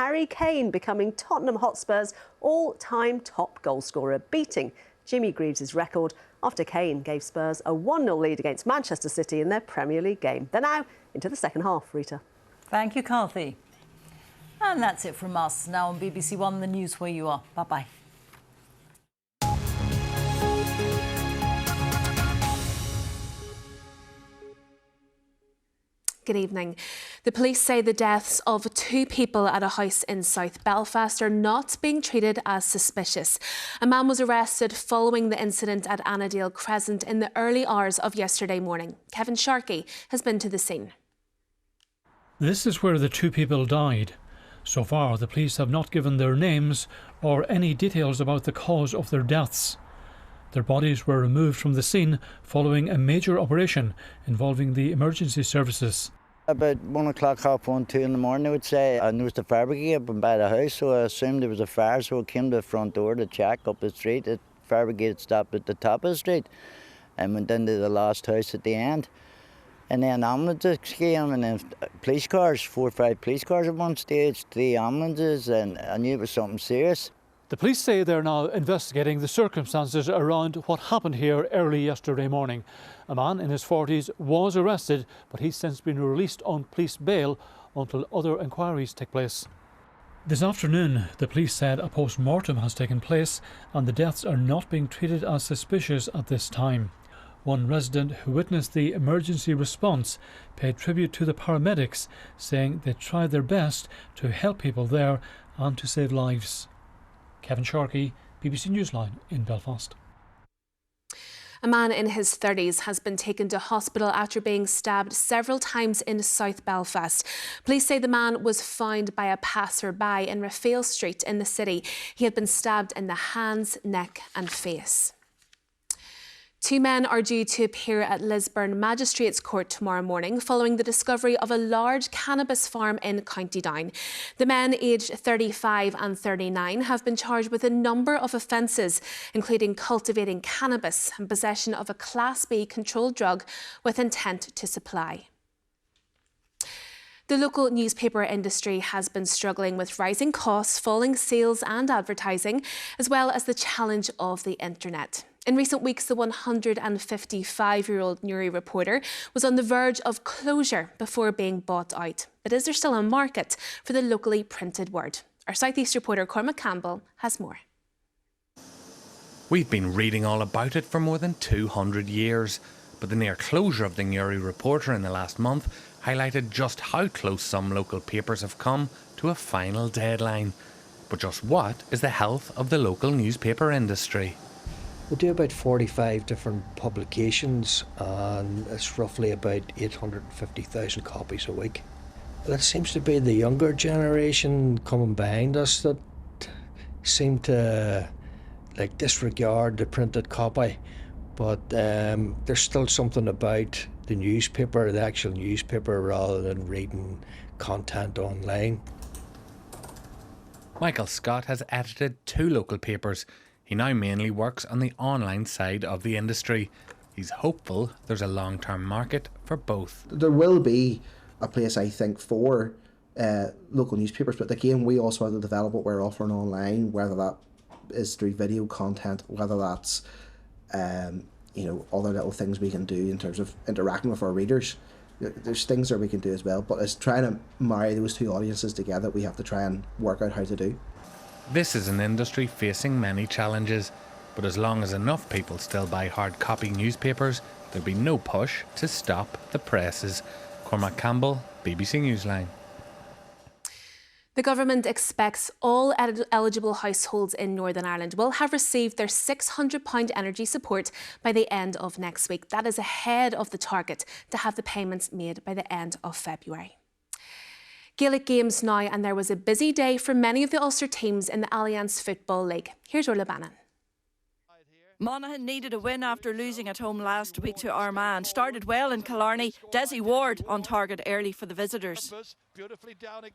Harry Kane becoming Tottenham Hotspur's all-time top goalscorer, beating Jimmy Greaves' record after Kane gave Spurs a 1-0 lead against Manchester City in their Premier League game. They're now into the second half, Rita. Thank you, Carthy. And that's it from us. Now on BBC One, the news where you are. Bye-bye. Good evening. The police say the deaths of 2 people at a house in South Belfast are not being treated as suspicious. A man was arrested following the incident at Annadale Crescent in the early hours of yesterday morning. Kevin Sharkey has been to the scene. This is where the 2 people died. So far, the police have not given their names or any details about the cause of their deaths. Their bodies were removed from the scene following a major operation involving the emergency services. About 1 o'clock, 1:30, 2 in the morning, I would say. I noticed the fire brigade up by the house, so I assumed there was a fire, so I came to the front door to check up the street. The fire brigade stopped at the top of the street and went into the last house at the end. And then ambulances came, and then police cars, 4 or 5 police cars at one stage, 3 ambulances, and I knew it was something serious. The police say they're now investigating the circumstances around what happened here early yesterday morning. A man in his 40s was arrested, but he's since been released on police bail until other inquiries take place. This afternoon, the police said a post-mortem has taken place and the deaths are not being treated as suspicious at this time. One resident who witnessed the emergency response paid tribute to the paramedics, saying they tried their best to help people there and to save lives. Kevin Sharkey, BBC Newsline in Belfast. A man in his 30s has been taken to hospital after being stabbed several times in South Belfast. Police say the man was found by a passer-by in Raphael Street in the city. He had been stabbed in the hands, neck and face. 2 men are due to appear at Lisburn Magistrates Court tomorrow morning following the discovery of a large cannabis farm in County Down. The men, aged 35 and 39, have been charged with a number of offences, including cultivating cannabis and possession of a Class B controlled drug with intent to supply. The local newspaper industry has been struggling with rising costs, falling sales and advertising, as well as the challenge of the internet. In recent weeks, the 155-year-old Newry reporter was on the verge of closure before being bought out. But is there still a market for the locally printed word? Our South East reporter Cormac Campbell has more. We've been reading all about it for more than 200 years, but the near closure of the Newry reporter in the last month highlighted just how close some local papers have come to a final deadline. But just what is the health of the local newspaper industry? We do about 45 different publications and it's roughly about 850,000 copies a week. That seems to be the younger generation coming behind us that seem to disregard the printed copy, but there's still something about the newspaper, the actual newspaper, rather than reading content online. Michael Scott has edited 2 local papers. He now mainly works on the online side of the industry. He's hopeful there's a long-term market for both. There will be a place, I think, for local newspapers, but again, we also have to develop what we're offering online, whether that is through video content, whether that's other little things we can do in terms of interacting with our readers. There's things that we can do as well, but it's trying to marry those 2 audiences together. We have to try and work out how to do. This is an industry facing many challenges, but as long as enough people still buy hard copy newspapers, there'll be no push to stop the presses. Cormac Campbell, BBC Newsline. The government expects all eligible households in Northern Ireland will have received their £600 energy support by the end of next week. That is ahead of the target to have the payments made by the end of February. Gaelic games now, and there was a busy day for many of the Ulster teams in the Alliance Football League. Here's Orla Bannon. Monaghan needed a win after losing at home last week to Armagh. Started well in Killarney. Desi Ward on target early for the visitors.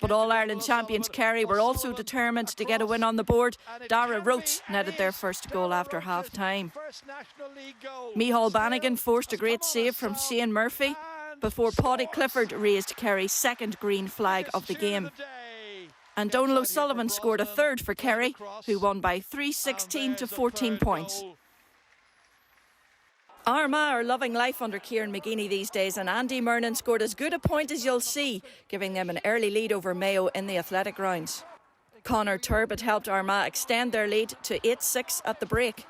But All-Ireland champions Kerry were also determined to get a win on the board. Dara Roach netted their first goal after half-time. Micheál Bannigan forced a great save from Shane Murphy before Paddy Clifford raised Kerry's second green flag of the game. And Donal O'Sullivan scored a third for Kerry, who won by 3-16 to 14 points. Armagh are loving life under Kieran McGeeney these days, and Andy Murnan scored as good a point as you'll see, giving them an early lead over Mayo in the athletic grounds. Conor Turbot helped Armagh extend their lead to 8-6 at the break.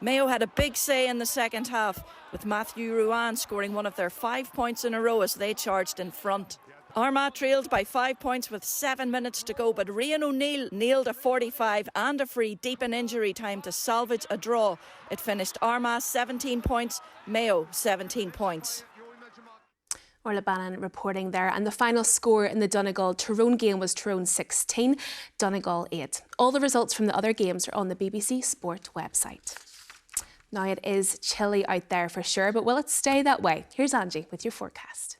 Mayo had a big say in the second half, with Matthew Ruan scoring one of their 5 points in a row as they charged in front. Armagh trailed by 5 points with 7 minutes to go, but Rian O'Neill nailed a 45 and a free deep in injury time to salvage a draw. It finished Armagh 17 points, Mayo 17 points. Orla Bannon reporting there. And the final score in the Donegal-Tyrone game was Tyrone 16, Donegal 8. All the results from the other games are on the BBC Sport website. Now it is chilly out there for sure, but will it stay that way? Here's Angie with your forecast.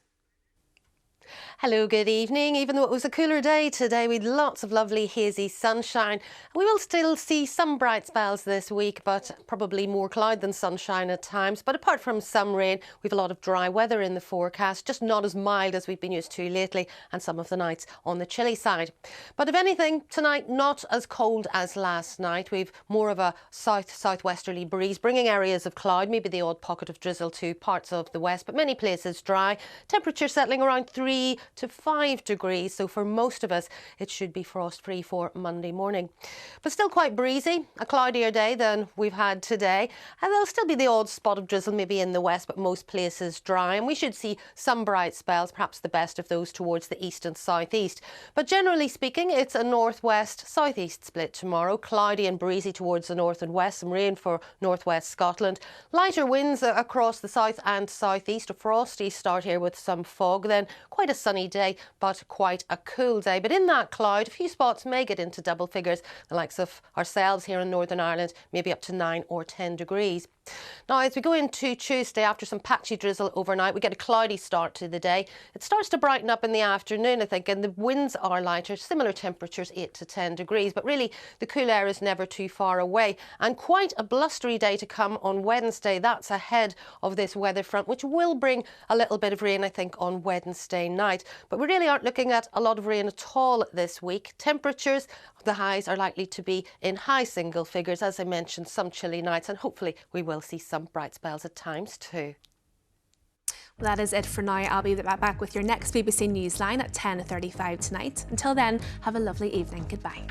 Hello, good evening. Even though it was a cooler day today, we had lots of lovely hazy sunshine. We will still see some bright spells this week, but probably more cloud than sunshine at times. But apart from some rain, we've a lot of dry weather in the forecast, just not as mild as we've been used to lately, and some of the nights on the chilly side. But if anything, tonight not as cold as last night. We've more of a south-southwesterly breeze, bringing areas of cloud, maybe the odd pocket of drizzle to parts of the west, but many places dry. Temperature settling around 3 to 5 degrees, so for most of us it should be frost free for Monday morning. But still quite breezy, a cloudier day than we've had today, and there'll still be the odd spot of drizzle maybe in the west, but most places dry, and we should see some bright spells, perhaps the best of those towards the east and southeast. But generally speaking, it's a northwest southeast split tomorrow, cloudy and breezy towards the north and west, some rain for northwest Scotland, lighter winds across the south and southeast, a frosty start here with some fog, then quite a sunny day, but quite a cool day. But in that cloud, a few spots may get into double figures, the likes of ourselves here in Northern Ireland, maybe up to 9 or 10 degrees. Now, as we go into Tuesday, after some patchy drizzle overnight, we get a cloudy start to the day. It starts to brighten up in the afternoon, I think, and the winds are lighter, similar temperatures, 8 to 10 degrees. But really, the cool air is never too far away. And quite a blustery day to come on Wednesday. That's ahead of this weather front, which will bring a little bit of rain, I think, on Wednesday night. But we really aren't looking at a lot of rain at all this week. Temperatures, the highs are likely to be in high single figures. As I mentioned, some chilly nights, and hopefully we will see some bright spells at times too. Well, that is it for now. I'll be back with your next BBC Newsline at 10:35 tonight. Until then, have a lovely evening. Goodbye.